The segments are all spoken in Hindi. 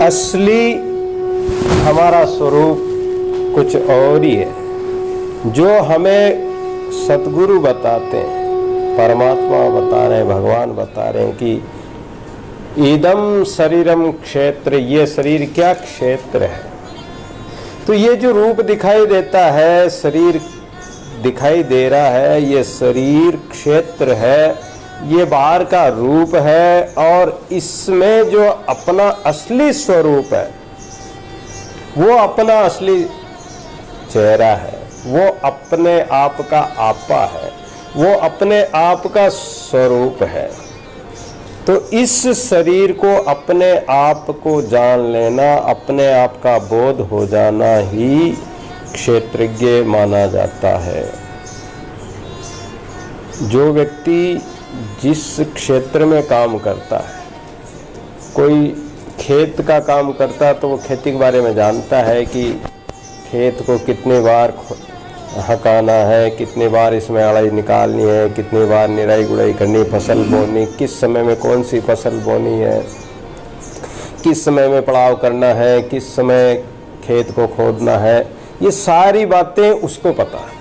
असली हमारा स्वरूप कुछ और ही है, जो हमें सतगुरु बताते हैं, परमात्मा बता रहे हैं, भगवान बता रहे हैं कि इदम शरीरम क्षेत्र, ये शरीर क्या क्षेत्र है। तो ये जो रूप दिखाई देता है, शरीर दिखाई दे रहा है, ये शरीर क्षेत्र है, ये बाहर का रूप है, और इसमें जो अपना असली स्वरूप है, वो अपना असली चेहरा है, वो अपने आप का आपा है, वो अपने आप का स्वरूप है। तो इस शरीर को, अपने आप को जान लेना, अपने आप का बोध हो जाना ही क्षेत्रज्ञ माना जाता है। जो व्यक्ति जिस क्षेत्र में काम करता है, कोई खेत का काम करता है तो वो खेती के बारे में जानता है कि खेत को कितनी बार हकाना है, कितनी बार इसमें अड़ाई निकालनी है, कितनी बार निराई गुड़ाई करनी, फसल बोनी, किस समय में कौन सी फसल बोनी है, किस समय में पड़ाव करना है, किस समय खेत को खोदना है, ये सारी बातें उसको पता है।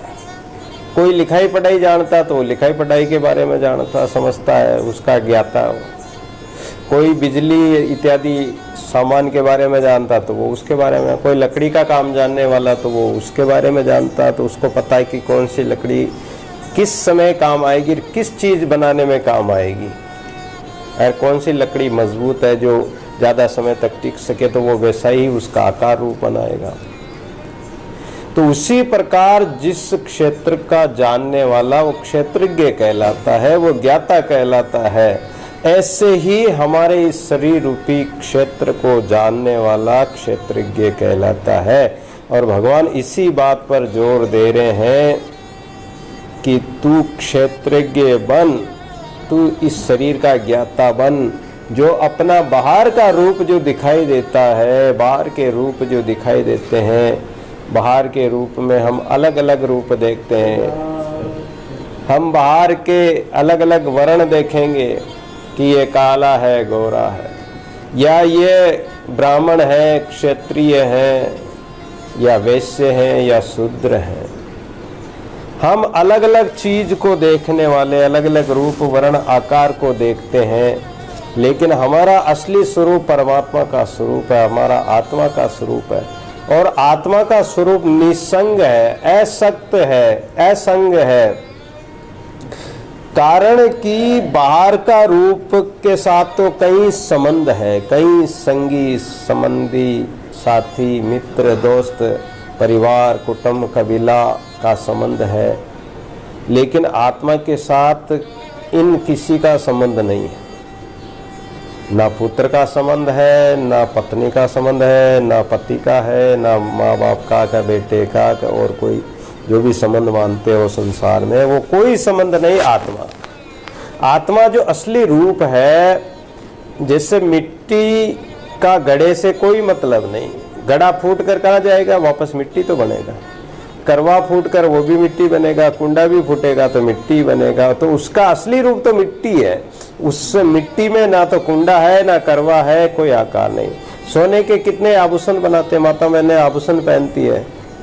कोई लिखाई पढ़ाई जानता तो वो लिखाई पढ़ाई के बारे में जानता समझता है, उसका ज्ञाता हो। कोई बिजली इत्यादि सामान के बारे में जानता तो वो उसके बारे में, कोई लकड़ी का काम जानने वाला तो वो उसके बारे में जानता, तो उसको पता है कि कौन सी लकड़ी किस समय काम आएगी, किस चीज़ बनाने में काम आएगी, और कौन सी लकड़ी मजबूत है जो ज़्यादा समय तक टिक सके, तो वो वैसा ही उसका आकार रूप बनाएगा। तो उसी प्रकार जिस क्षेत्र का जानने वाला वो क्षेत्रज्ञ कहलाता है, वो ज्ञाता कहलाता है। ऐसे ही हमारे इस शरीर रूपी क्षेत्र को जानने वाला क्षेत्रज्ञ कहलाता है। और भगवान इसी बात पर जोर दे रहे हैं कि तू क्षेत्रज्ञ बन, तू इस शरीर का ज्ञाता बन, जो अपना बाहर का रूप जो दिखाई देता है, बाहर के रूप जो दिखाई देते हैं, बाहर के रूप में हम अलग अलग रूप देखते हैं। हम बाहर के अलग अलग वर्ण देखेंगे कि ये काला है, गोरा है, या ये ब्राह्मण है, क्षत्रिय है, या वैश्य हैं, या शूद्र हैं। हम अलग अलग चीज को देखने वाले, अलग अलग रूप वर्ण आकार को देखते हैं, लेकिन हमारा असली स्वरूप परमात्मा का स्वरूप है, हमारा आत्मा का स्वरूप है। और आत्मा का स्वरूप निसंग है, असक्त है, असंग है। कारण कि बाहर का रूप के साथ तो कई संबंध है, कई संगी संबंधी, साथी, मित्र, दोस्त, परिवार, कुटुंब, कबीला का संबंध है, लेकिन आत्मा के साथ इन किसी का संबंध नहीं है। ना पुत्र का संबंध है, ना पत्नी का संबंध है, ना पति का है, ना माँ बाप का बेटे का, और कोई जो भी संबंध मानते हो संसार में, वो कोई संबंध नहीं। आत्मा जो असली रूप है, जैसे मिट्टी का घड़े से कोई मतलब नहीं, घड़ा फूट कर कहाँ जाएगा, वापस मिट्टी तो बनेगा। करवा फूट कर वो भी मिट्टी बनेगा, कुंडा भी फूटेगा तो मिट्टी बनेगा। तो उसका असली रूप तो मिट्टी है। उस मिट्टी में ना तो कुंडा है, ना करवा है, कोई आकार नहीं। सोने के कितने आभूषण बनाते, माता मैंने आभूषण पहनती है,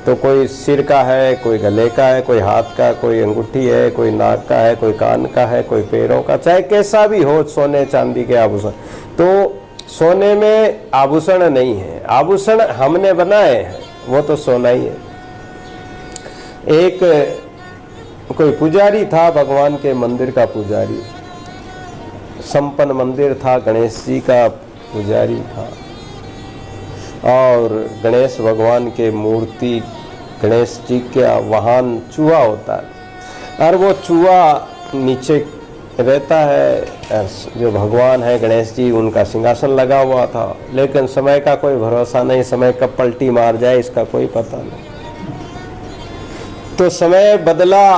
तो कोई सिर का है, कोई गले का है, कोई हाथ का, कोई अंगूठी है, कोई नाक का है, कोई कान का है, कोई पैरों का, चाहे कैसा भी हो सोने चांदी के आभूषण। तो सोने में आभूषण नहीं है, आभूषण हमने बनाए हैं, वो तो सोना ही है। एक कोई पुजारी था, भगवान के मंदिर का पुजारी, संपन्न मंदिर था, गणेश जी का पुजारी था, और गणेश भगवान के मूर्ति, गणेश जी का वाहन चूहा होता है, और वो चूहा नीचे रहता है। जो भगवान है गणेश जी, उनका सिंहासन लगा हुआ था, लेकिन समय का कोई भरोसा नहीं, समय कब पलटी मार जाए इसका कोई पता नहीं। तो समय बदला,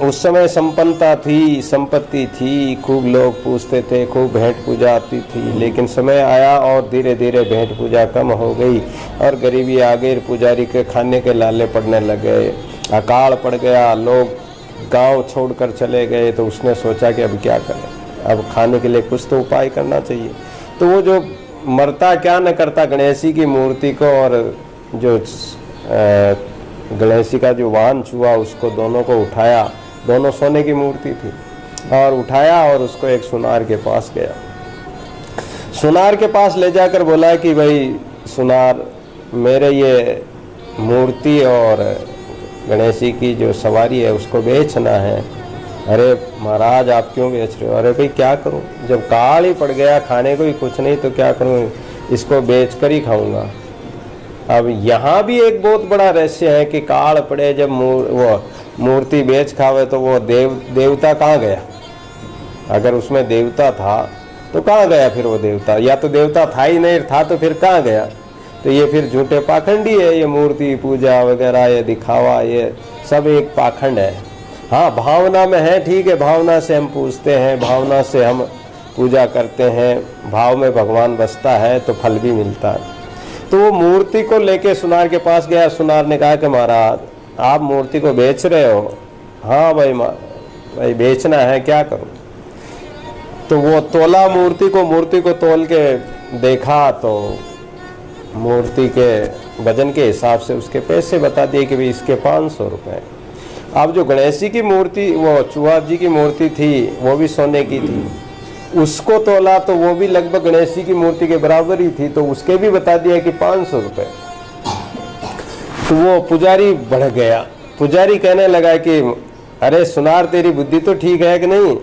उस समय संपन्नता थी, संपत्ति थी, खूब लोग पूछते थे, खूब भेंट पूजा आती थी, लेकिन समय आया और धीरे धीरे भेंट पूजा कम हो गई और गरीबी आ गई, पुजारी के खाने के लाले पड़ने लगे, अकाल पड़ गया, लोग गांव छोड़कर चले गए। तो उसने सोचा कि अब क्या करें, अब खाने के लिए कुछ तो उपाय करना चाहिए। तो वो जो मरता क्या न करता गणेश जी की मूर्ति को, और जो गणेश जी का जो वाहन चूहा उसको दोनों को उठाया, दोनों सोने की मूर्ति थी, और उठाया और उसको एक सुनार के पास गया। सुनार के पास ले जाकर बोला कि भाई सुनार, मेरे ये मूर्ति और गणेश जी की जो सवारी है उसको बेचना है। अरे महाराज आप क्यों बेच रहे हो? अरे भाई क्या करूं, जब काल ही पड़ गया, खाने को ही कुछ नहीं तो क्या करूं, इसको बेच कर ही खाऊंगा। अब यहाँ भी एक बहुत बड़ा रहस्य है कि काल पड़े जब वो मूर्ति बेच खावे तो वो देवता कहाँ गया? अगर उसमें देवता था तो कहाँ गया फिर वो देवता? या तो देवता था ही नहीं, था तो फिर कहाँ गया? तो ये फिर झूठे पाखंडी है, ये मूर्ति पूजा वगैरह, ये दिखावा, ये सब एक पाखंड है। हाँ भावना में है, ठीक है, भावना से हम पूजते हैं, भावना से हम पूजा करते हैं, भाव में भगवान बसता है तो फल भी मिलता है। तो वो मूर्ति को लेके सुनार के पास गया। सुनार ने कहा कि महाराज आप मूर्ति को बेच रहे हो? हाँ भाई बेचना है, क्या करूं? तो वो तोला मूर्ति को तोल के देखा तो मूर्ति के वजन के हिसाब से उसके पैसे बता दिए कि भाई इसके 500 रुपये। अब जो गणेश जी की मूर्ति, वो चूहा जी की मूर्ति थी, वो भी सोने की थी, उसको तोला तो वो भी लगभग गणेश जी की मूर्ति के बराबर ही थी, तो उसके भी बता दिया कि 500 रुपये। तो वो पुजारी बढ़ गया। पुजारी कहने लगा कि अरे सुनार तेरी बुद्धि तो ठीक है कि नहीं?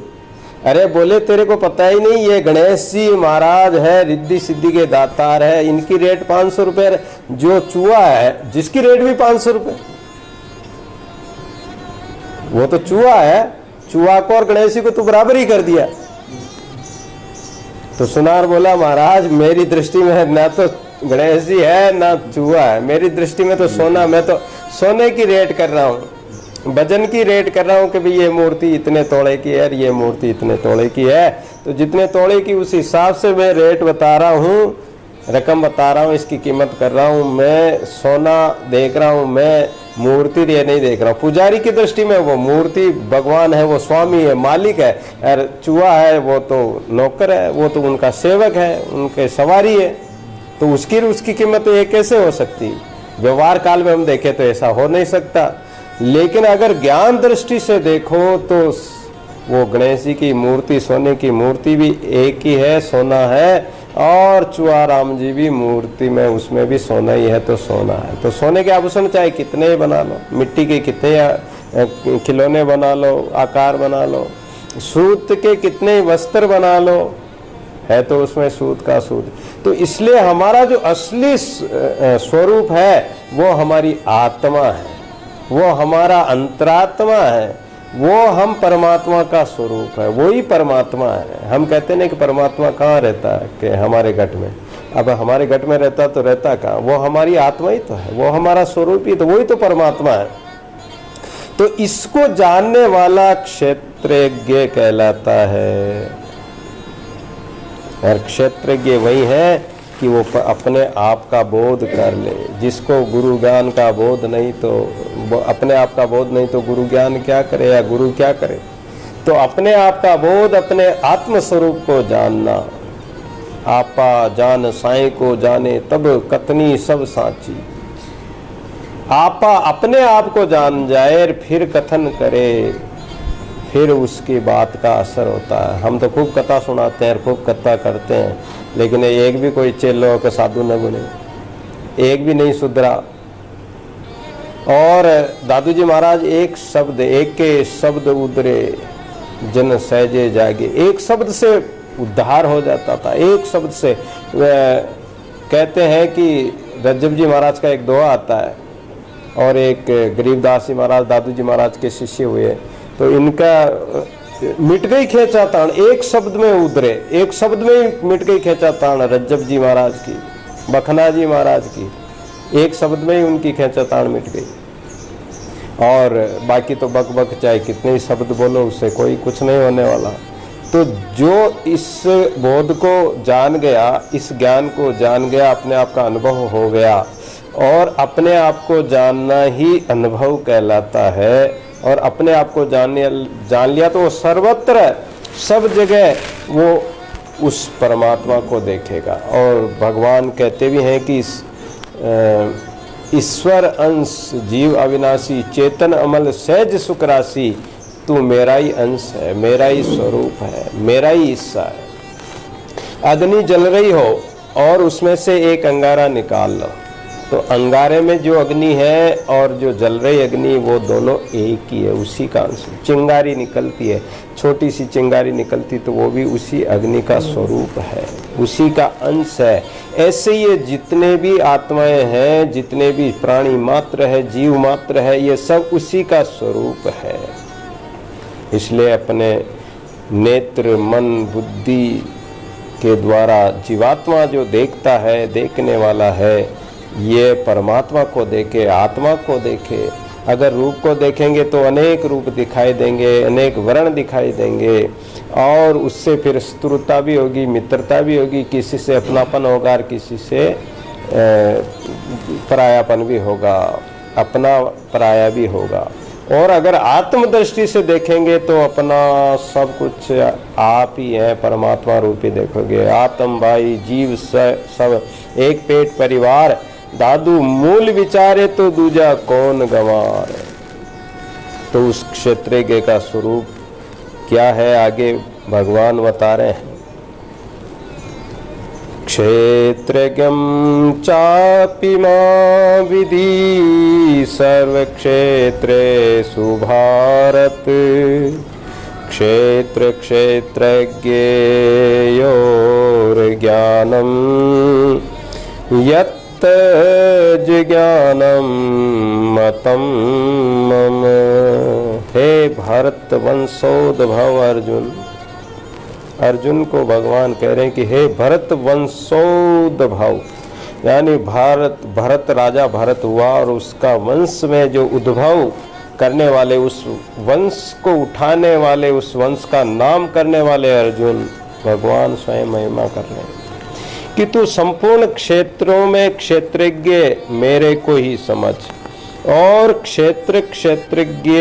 अरे बोले तेरे को पता ही नहीं, ये गणेश जी महाराज है, रिद्धि सिद्धि के दातार है, इनकी रेट 500 रुपये, जो चूहा है जिसकी रेट भी 500 रुपये, वो तो चूहा है, चूहा को और गणेश जी को तू बराबर ही कर दिया। तो सुनार बोला महाराज मेरी दृष्टि में ना तो गणेश जी है ना चूहा है, मेरी दृष्टि में तो सोना, मैं तो सोने की रेट कर रहा हूँ, वजन की रेट कर रहा हूँ कि भाई ये मूर्ति इतने तोड़े की है, ये मूर्ति इतने तोड़े की है, तो जितने तोड़े की उस हिसाब से मैं रेट बता रहा हूँ, रकम बता रहा हूँ, इसकी कीमत कर रहा हूँ। मैं सोना देख रहा हूँ, मैं मूर्ति ये नहीं देख रहा हूँ। पुजारी की दृष्टि में वो मूर्ति भगवान है, वो स्वामी है, मालिक है, और चूहा है वो तो नौकर है, वो तो उनका सेवक है, उनके सवारी है, तो उसकी कीमत ये कैसे हो सकती? व्यवहार काल में हम देखें तो ऐसा हो नहीं सकता। लेकिन अगर ज्ञान दृष्टि से देखो तो वो गणेश जी की मूर्ति, सोने की मूर्ति भी एक ही है, सोना है, और चूहा राम जी भी मूर्ति में उसमें भी सोना ही है, तो सोना है। तो सोने के आभूषण चाहे कितने ही बना लो, मिट्टी के कितने खिलौने बना लो, आकार बना लो, सूत के कितने ही वस्त्र बना लो, है तो उसमें सूत का सूत। तो इसलिए हमारा जो असली स्वरूप है वो हमारी आत्मा है, वो हमारा अंतरात्मा है, वो हम परमात्मा का स्वरूप है, वो ही परमात्मा है। हम कहते नहीं कि परमात्मा कहाँ रहता है, कि हमारे घट में। अब हमारे घट में रहता तो रहता कहाँ? वो हमारी आत्मा ही तो है, वो हमारा स्वरूप ही तो, वही तो परमात्मा है। तो इसको जानने वाला क्षेत्रज्ञ कहलाता है। और क्षेत्रज्ञ वही है कि वो अपने आप का बोध कर ले। जिसको गुरु ज्ञान का बोध नहीं, तो अपने आप का बोध नहीं तो गुरु ज्ञान क्या करे या गुरु क्या करे? तो अपने आप का बोध, अपने आत्म स्वरूप को जानना। आपा जान साईं को जाने तब कतनी सब साची। आपा अपने आप को जान जाए फिर कथन करे, फिर उसकी बात का असर होता है। हम तो खूब कथा सुनाते हैं, खूब कथा करते हैं, लेकिन एक भी कोई चेलो के साधु न बने, एक भी नहीं सुधरा। और दादू जी महाराज एक शब्द, एक के शब्द उधरे जन सहजे जागे, एक शब्द से उद्धार हो जाता था, एक शब्द से। कहते हैं कि रज्जब जी महाराज का एक दोहा आता है, और एक गरीबदास जी महाराज दादू जी महाराज के शिष्य हुए, तो इनका मिट गई खेचातान, एक शब्द में उधरे, एक शब्द में ही मिट गई खेचातान रज्जब जी महाराज की, बखना जी महाराज की, एक शब्द में ही उनकी खेचातान मिट गई। और बाकी तो बक बक चाहे कितने ही शब्द बोलो, उससे कोई कुछ नहीं होने वाला। तो जो इस बोध को जान गया, इस ज्ञान को जान गया, अपने आप का अनुभव हो गया, और अपने आप को जानना ही अनुभव कहलाता है। और अपने आप को जान लिया तो वो सर्वत्र सब जगह वो उस परमात्मा को देखेगा। और भगवान कहते भी हैं कि ईश्वर अंश जीव अविनाशी चेतन अमल सहज सुख राशि, तू मेरा ही अंश है, मेरा ही स्वरूप है, मेरा ही हिस्सा है। अग्नि जल रही हो और उसमें से एक अंगारा निकाल लो, तो अंगारे में जो अग्नि है और जो जल रही अग्नि वो दोनों एक ही है, उसी का अंश। चिंगारी निकलती है, छोटी सी चिंगारी निकलती तो वो भी उसी अग्नि का स्वरूप है, उसी का अंश है। ऐसे ये जितने भी आत्माएं हैं, जितने भी प्राणी मात्र है, जीव मात्र है, ये सब उसी का स्वरूप है। इसलिए अपने नेत्र मन बुद्धि के द्वारा जीवात्मा जो देखता है, देखने वाला है, ये परमात्मा को देखे, आत्मा को देखे। अगर रूप को देखेंगे तो अनेक रूप दिखाई देंगे, अनेक वर्ण दिखाई देंगे, और उससे फिर शत्रुता भी होगी, मित्रता भी होगी, किसी से अपनापन होगा और किसी से परायापन भी होगा, अपना पराया भी होगा। और अगर आत्मदृष्टि से देखेंगे तो अपना सब कुछ आप ही है, परमात्मा रूपी देखोगे। आत्म भाई जीव सब एक पेट परिवार, दादू मूल विचारे तो दूजा कौन गंवार। तो उस क्षेत्रज्ञ का स्वरूप क्या है आगे भगवान बता रहे हैं। क्षेत्रज्ञं चापि मां विधि सर्वक्षेत्रेषु भारत, क्षेत्र क्षेत्रज्ञयोर्ज्ञानं यत् जिज्ञानम मतम मम। हे भरत वंशोद्भव अर्जुन, अर्जुन को भगवान कह रहे हैं कि हे भरत वंशोद्भव, यानी भरत राजा भरत हुआ और उसका वंश में जो उद्भव करने वाले, उस वंश को उठाने वाले, उस वंश का नाम करने वाले अर्जुन, भगवान स्वयं महिमा कर रहे हैं कि तू संपूर्ण क्षेत्रों में क्षेत्रज्ञ मेरे को ही समझ, और क्षेत्र क्षेत्रज्ञ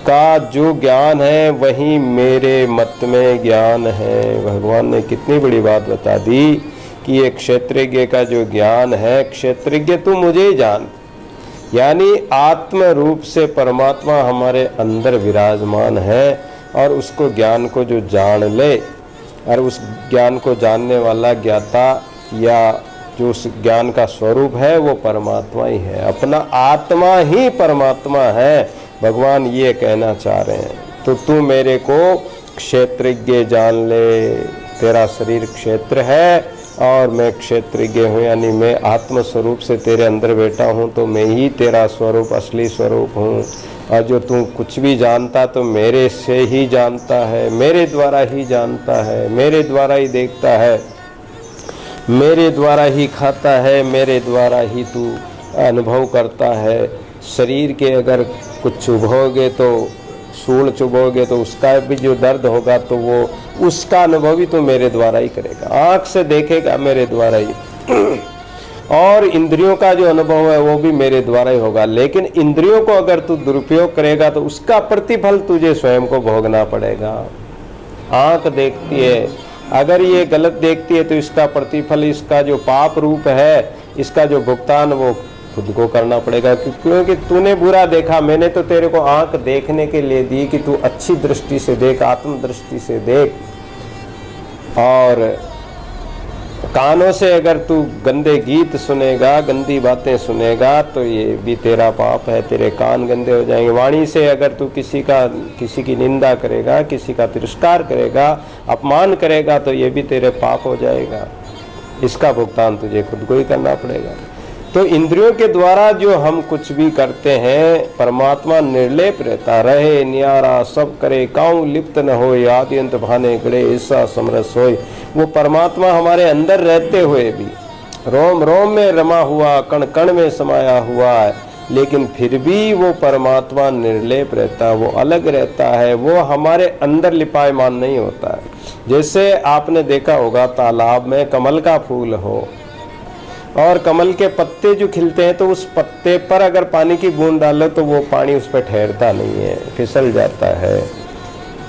का जो ज्ञान है वही मेरे मत में ज्ञान है। भगवान ने कितनी बड़ी बात बता दी कि ये क्षेत्रज्ञ का जो ज्ञान है, क्षेत्रज्ञ तू मुझे ही जान, यानी आत्म रूप से परमात्मा हमारे अंदर विराजमान है, और उसको ज्ञान को जो जान ले, और उस ज्ञान को जानने वाला ज्ञाता या जो उस ज्ञान का स्वरूप है वो परमात्मा ही है, अपना आत्मा ही परमात्मा है। भगवान ये कहना चाह रहे हैं। तो तू मेरे को क्षेत्रज्ञ जान ले, तेरा शरीर क्षेत्र है और मैं क्षेत्रज्ञ हूँ, यानी मैं आत्म स्वरूप से तेरे अंदर बैठा हूँ, तो मैं ही तेरा स्वरूप असली स्वरूप हूँ। और जो तू कुछ भी जानता तो मेरे से ही जानता है, मेरे द्वारा ही जानता है, मेरे द्वारा ही देखता है, मेरे द्वारा ही खाता है, मेरे द्वारा ही तू अनुभव करता है। शरीर के अगर कुछ चुभोगे तो, सूल चुभोगे तो उसका भी जो दर्द होगा तो वो उसका अनुभव भी तो मेरे द्वारा ही करेगा, आँख से देखेगा मेरे द्वारा ही, और इंद्रियों का जो अनुभव है वो भी मेरे द्वारा ही होगा। लेकिन इंद्रियों को अगर तू दुरुपयोग करेगा तो उसका प्रतिफल तुझे स्वयं को भोगना पड़ेगा। आँख देखती है, अगर ये गलत देखती है तो इसका प्रतिफल, इसका जो पाप रूप है, इसका जो भुगतान वो खुद को करना पड़ेगा, क्योंकि तूने बुरा देखा। मैंने तो तेरे को आँख देखने के लिए दी कि तू अच्छी दृष्टि से देख, आत्म दृष्टि से देख। और कानों से अगर तू गंदे गीत सुनेगा, गंदी बातें सुनेगा तो ये भी तेरा पाप है, तेरे कान गंदे हो जाएंगे। वाणी से अगर तू किसी की निंदा करेगा, किसी का तिरस्कार करेगा, अपमान करेगा तो ये भी तेरे पाप हो जाएगा। इसका भुगतान तुझे खुद को ही करना पड़ेगा। तो इंद्रियों के द्वारा जो हम कुछ भी करते हैं, परमात्मा निर्लेप रहता, रहे न्यारा सब करे, काऊ लिप्त न होए, आदि अंत भाने गड़े, ऐसा समरस होए। वो परमात्मा हमारे अंदर रहते हुए भी, रोम रोम में रमा हुआ, कण कण में समाया हुआ है, लेकिन फिर भी वो परमात्मा निर्लेप रहता है, वो अलग रहता है, वो हमारे अंदर लिपायमान नहीं होता है। जैसे आपने देखा होगा तालाब में कमल का फूल हो और कमल के पत्ते जो खिलते हैं, तो उस पत्ते पर अगर पानी की बूंद डालो तो वो पानी उस पर ठहरता नहीं है, फिसल जाता है।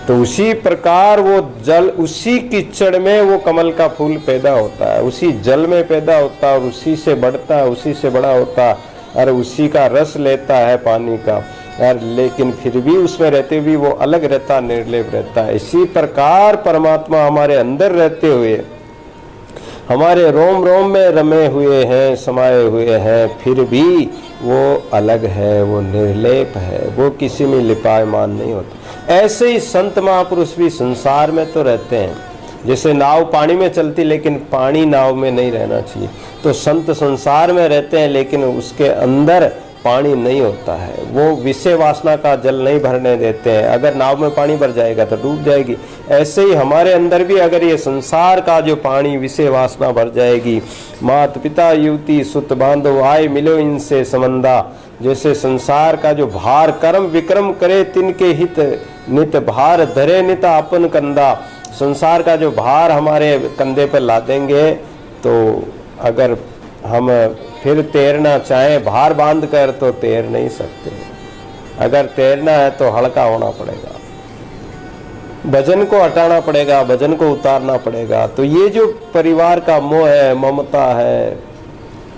तो उसी प्रकार वो जल, उसी कीचड़ में वो कमल का फूल पैदा होता है, उसी जल में पैदा होता है और उसी से बढ़ता है, उसी से बड़ा होता है और उसी का रस लेता है पानी का, और लेकिन फिर भी उसमें रहते हुए वो अलग रहता, निर्लेप रहता है। इसी प्रकार परमात्मा हमारे अंदर रहते हुए हमारे रोम रोम में रमे हुए हैं, समाये हुए हैं, फिर भी वो अलग है, वो निर्लेप है, वो किसी में लिपायमान नहीं होता। ऐसे ही संत महापुरुष भी संसार में तो रहते हैं, जैसे नाव पानी में चलती लेकिन पानी नाव में नहीं रहना चाहिए, तो संत संसार में रहते हैं लेकिन उसके अंदर पानी नहीं होता है, वो विषय वासना का जल नहीं भरने देते हैं। अगर नाव में पानी भर जाएगा तो डूब जाएगी। ऐसे ही हमारे अंदर भी अगर ये संसार का जो पानी विषय वासना भर जाएगी, मात पिता युवती सुत बांधो आए मिलो इनसे संबंधा, जैसे संसार का जो भार कर्म विक्रम करे तिनके हित नित भार धरे नित अपन कंधा, संसार का जो भार हमारे कंधे पर ला देंगे तो अगर हम फिर तैरना चाहें भार बांध कर तो तैर नहीं सकते। अगर तैरना है तो हल्का होना पड़ेगा, वजन को हटाना पड़ेगा, वजन को उतारना पड़ेगा। तो ये जो परिवार का मोह है, ममता है,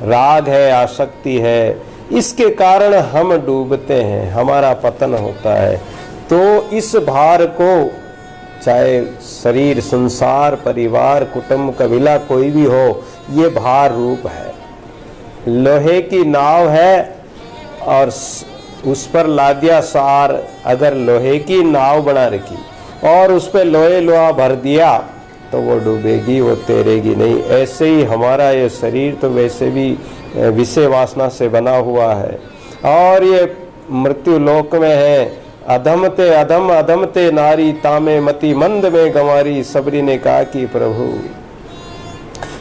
राग है, आसक्ति है, इसके कारण हम डूबते हैं, हमारा पतन होता है। तो इस भार को चाहे शरीर, संसार, परिवार, कुटुंब, कबीला कोई भी हो, ये भार रूप है। लोहे की नाव है और उस पर ला दिया सार, अगर लोहे की नाव बना रखी और उस पर लोहा भर दिया तो वो डूबेगी, वो तैरेगी नहीं। ऐसे ही हमारा ये शरीर तो वैसे भी विषय वासना से बना हुआ है और ये मृत्यु लोक में है। अधमते अधम अधमते नारी तामे मति मंद में गंवारी, सबरी ने कहा कि प्रभु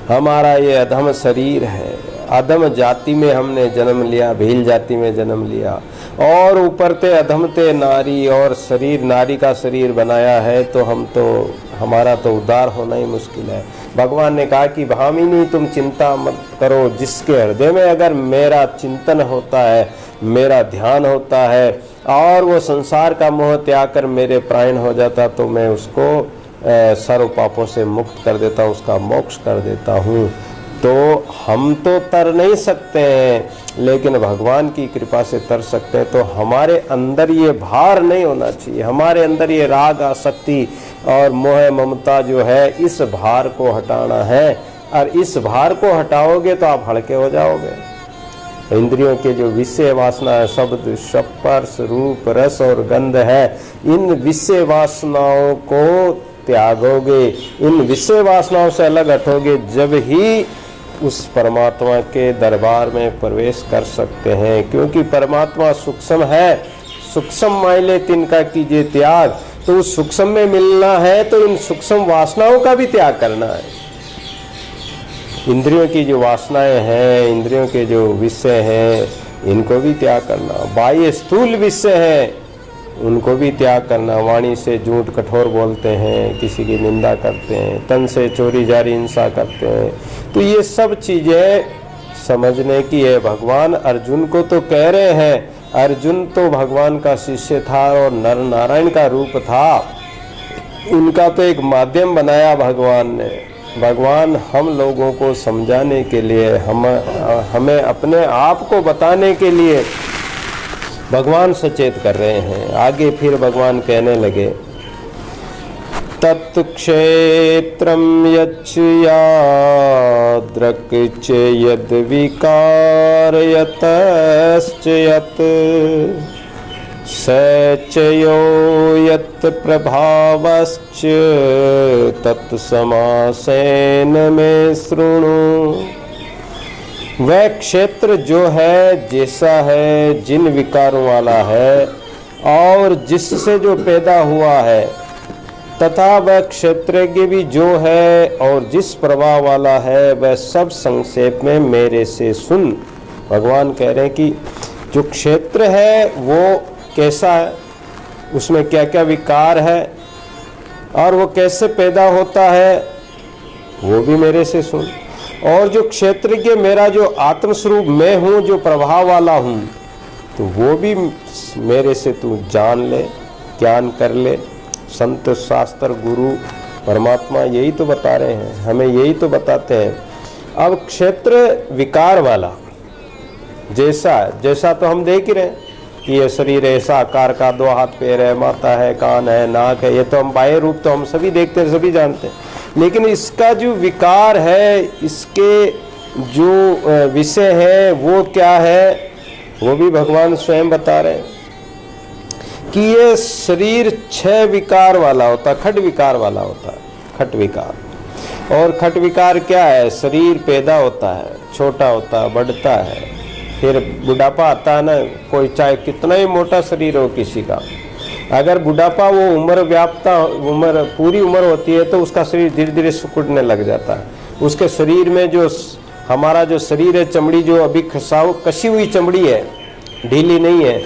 हमारा ये अधम शरीर है, अधम जाति में हमने जन्म लिया, भील जाति में जन्म लिया और ऊपर ते अधम ते नारी, और शरीर नारी का शरीर बनाया है, तो हम तो हमारा तो उद्धार होना ही मुश्किल है। भगवान ने कहा कि भामिनी तुम चिंता मत करो, जिसके हृदय में अगर मेरा चिंतन होता है, मेरा ध्यान होता है और वो संसार का मोह त्याग कर मेरे प्राण हो जाता, तो मैं उसको सर्व पापों से मुक्त कर देता हूँ, उसका मोक्ष कर देता हूँ। तो हम तो तर नहीं सकते हैं लेकिन भगवान की कृपा से तर सकते हैं। तो हमारे अंदर ये भार नहीं होना चाहिए, हमारे अंदर ये राग आसक्ति और मोह ममता जो है, इस भार को हटाना है। और इस भार को हटाओगे तो आप हल्के हो जाओगे। इंद्रियों के जो विषय वासना है, शब्द स्पर्श रूप रस और गंध है, इन विषय वासनाओं को त्यागोगे, इन विषय वासनाओं से अलग हटोगे, जब ही उस परमात्मा के दरबार में प्रवेश कर सकते हैं। क्योंकि परमात्मा सूक्ष्म है, सूक्ष्म माइले तिनका कीजिए त्याग। तो उस सूक्ष्म में मिलना है तो इन सूक्ष्म वासनाओं का भी त्याग करना है। इंद्रियों की जो वासनाएं हैं, इंद्रियों के जो विषय हैं, इनको भी त्याग करना। बाह्य स्थूल विषय है, उनको भी त्याग करना। वाणी से झूठ कठोर बोलते हैं, किसी की निंदा करते हैं, तन से चोरी जारी हिंसा करते हैं, तो ये सब चीजें समझने की है। भगवान अर्जुन को तो कह रहे हैं, अर्जुन तो भगवान का शिष्य था और नर नारायण का रूप था, उनका तो एक माध्यम बनाया भगवान ने। भगवान हम लोगों को समझाने के लिए, हमें अपने आप को बताने के लिए भगवान सचेत कर रहे हैं। आगे फिर भगवान कहने लगे, तत्क्षेत्रम यच्च याद्रक च यद विकारयतश्च यत् स च यो यत् प्रभावश्च तत्समासेन में शृणु। वह क्षेत्र जो है, जैसा है, जिन विकारों वाला है और जिससे जो पैदा हुआ है, तथा वह क्षेत्रज्ञ भी जो है और जिस प्रभाव वाला है, वह सब संक्षेप में मेरे से सुन। भगवान कह रहे हैं कि जो क्षेत्र है वो कैसा है, उसमें क्या क्या विकार है और वो कैसे पैदा होता है, वो भी मेरे से सुन। और जो क्षेत्रज्ञ मेरा जो आत्मस्वरूप मैं हूँ, जो प्रभाव वाला हूँ, तो वो भी मेरे से तू जान ले, ज्ञान कर ले। संत शास्त्र गुरु परमात्मा यही तो बता रहे हैं, हमें यही तो बताते हैं। अब क्षेत्र विकार वाला जैसा तो हम देख ही रहे हैं कि ये शरीर ऐसा आकार का, 2 हाथ पैर है, माथा है, कान है, नाक है, ये तो हम बाह्य रूप तो हम सभी देखते हैं, सभी जानते हैं। लेकिन इसका जो विकार है, इसके जो विषय है वो क्या है, वो भी भगवान स्वयं बता रहे हैं कि ये शरीर 6 विकार वाला होता, खट विकार वाला होता है, खट विकार। और खट विकार क्या है? शरीर पैदा होता है, छोटा होता है, बढ़ता है, फिर बुढ़ापा आता है ना। कोई चाहे कितना ही मोटा शरीर हो किसी का, अगर बुढ़ापा वो उम्र पूरी उम्र होती है तो उसका शरीर धीरे धीरे सिकुड़ने लग जाता है। उसके शरीर में जो हमारा जो शरीर है, चमड़ी जो अभी कसी हुई चमड़ी है, ढीली नहीं है,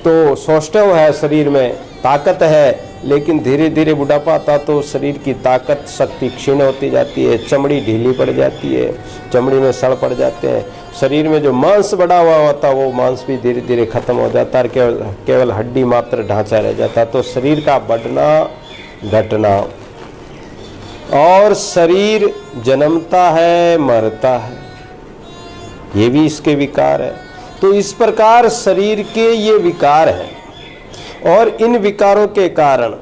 तो सौष्ठव है, शरीर में ताकत है, लेकिन धीरे धीरे बुढ़ापा आता तो शरीर की ताकत शक्ति क्षीण होती जाती है, चमड़ी ढीली पड़ जाती है, चमड़ी में सड़ पड़ जाते हैं। शरीर में जो मांस बढ़ा हुआ होता वो मांस भी धीरे धीरे खत्म हो जाता है, केवल हड्डी मात्र ढांचा रह जाता। तो शरीर का बढ़ना घटना, और शरीर जन्मता है, मरता है, ये भी इसके विकार है। तो इस प्रकार शरीर के ये विकार हैं, और इन विकारों के कारण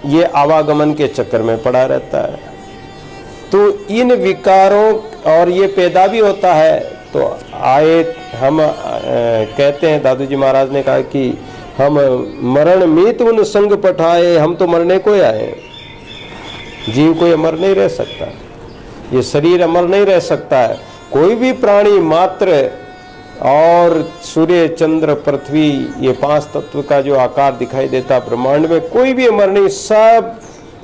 ये आवागमन के चक्कर में पड़ा रहता है। तो इन विकारों, और ये पैदा भी होता है, तो हम कहते हैं, दादू जी महाराज ने कहा कि हम मरण मीत उन संग पठाए, हम तो मरने को आए। जीव कोई अमर नहीं रह सकता, ये शरीर अमर नहीं रह सकता है। कोई भी प्राणी मात्र, और सूर्य चंद्र पृथ्वी, ये 5 तत्व का जो आकार दिखाई देता ब्रह्मांड में, कोई भी अमर नहीं, सब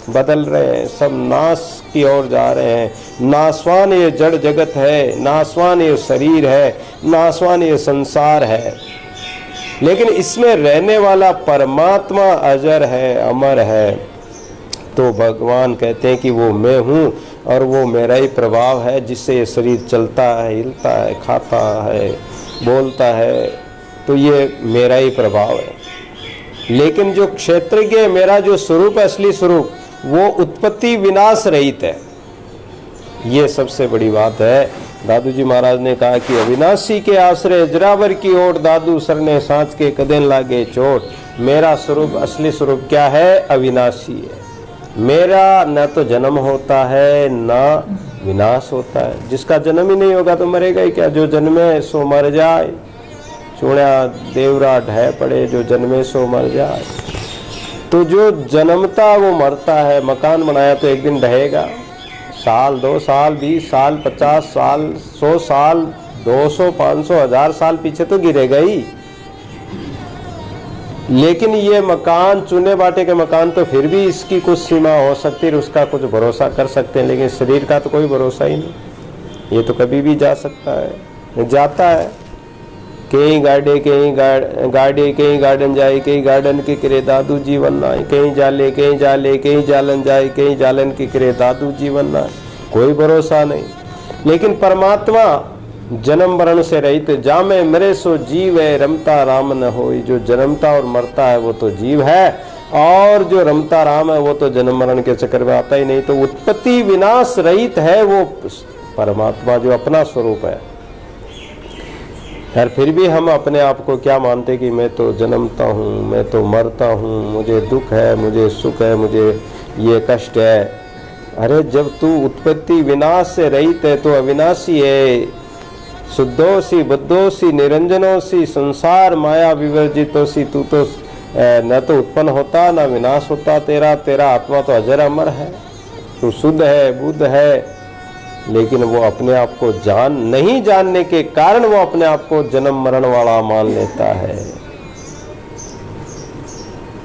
बदल रहे हैं, सब नाश की ओर जा रहे हैं। नाशवान ये जड़ जगत है, नाशवान ये शरीर है, नाशवान ये संसार है, लेकिन इसमें रहने वाला परमात्मा अजर है, अमर है। तो भगवान कहते हैं कि वो मैं हूँ, और वो मेरा ही प्रभाव है, जिससे ये शरीर चलता है, हिलता है, खाता है, बोलता है, तो ये मेरा ही प्रभाव है। लेकिन जो क्षेत्रज्ञ, मेरा जो स्वरूप है, असली स्वरूप, वो उत्पत्ति विनाश रहित है। ये सबसे बड़ी बात है। दादू जी महाराज ने कहा कि अविनाशी के आश्रय जरावर की ओर, दादू सरने सांच के कदेन लागे चोट। मेरा स्वरूप, असली स्वरूप क्या है? अविनाशी है। मेरा न तो जन्म होता है, न विनाश होता है। जिसका जन्म ही नहीं होगा तो मरेगा ही क्या? जो जन्मे सो मर जाए, चूड़ा देवरा ढह पड़े, जो जन्मे सो मर जाए। तो जो जन्मता वो मरता है। मकान बनाया तो एक दिन ढहेगा, साल, 2 साल, 20 साल, 50 साल, 100 साल, 200, 500, 1000 साल पीछे तो गिरेगा ही। लेकिन ये मकान, चुने बाटे के मकान, तो फिर भी इसकी कुछ सीमा हो सकती है, उसका कुछ भरोसा कर सकते हैं। लेकिन शरीर का तो कोई भरोसा ही नहीं, ये तो कभी भी जा सकता है, जाता है। कहीं गाड़ी, कहीं गार्डन जाए, कहीं गार्डन की करे दादू जीवन नाय, कहीं जाले, कहीं जालन जाए, कहीं जालन की करे दादू जीवन नाय, कोई भरोसा नहीं। लेकिन परमात्मा जन्म मरण से रहित, जामे मरे सो जीव है, रमता राम न होई। जो जन्मता और मरता है वो तो जीव है, और जो रमता राम है वो तो जन्म मरण के चक्कर में आता ही नहीं। तो उत्पत्ति विनाश रहित है वो परमात्मा, जो अपना स्वरूप है। यार फिर भी हम अपने आप को क्या मानते कि मैं तो जन्मता हूँ, मैं तो मरता हूँ, मुझे दुख है, मुझे सुख है, मुझे ये कष्ट है। अरे जब तू उत्पत्ति विनाश से रहित है तो अविनाशी है। शुद्धोसी, बुद्धोसी, निरंजनोसी, संसार माया विवर्जितोसी। तू तो न तो उत्पन्न होता, न विनाश होता। तेरा आत्मा तो अजर अमर है। तू शुद्ध है, बुद्ध है, लेकिन वो अपने आप को नहीं जानने के कारण वो अपने आप को जन्म मरण वाला मान लेता है।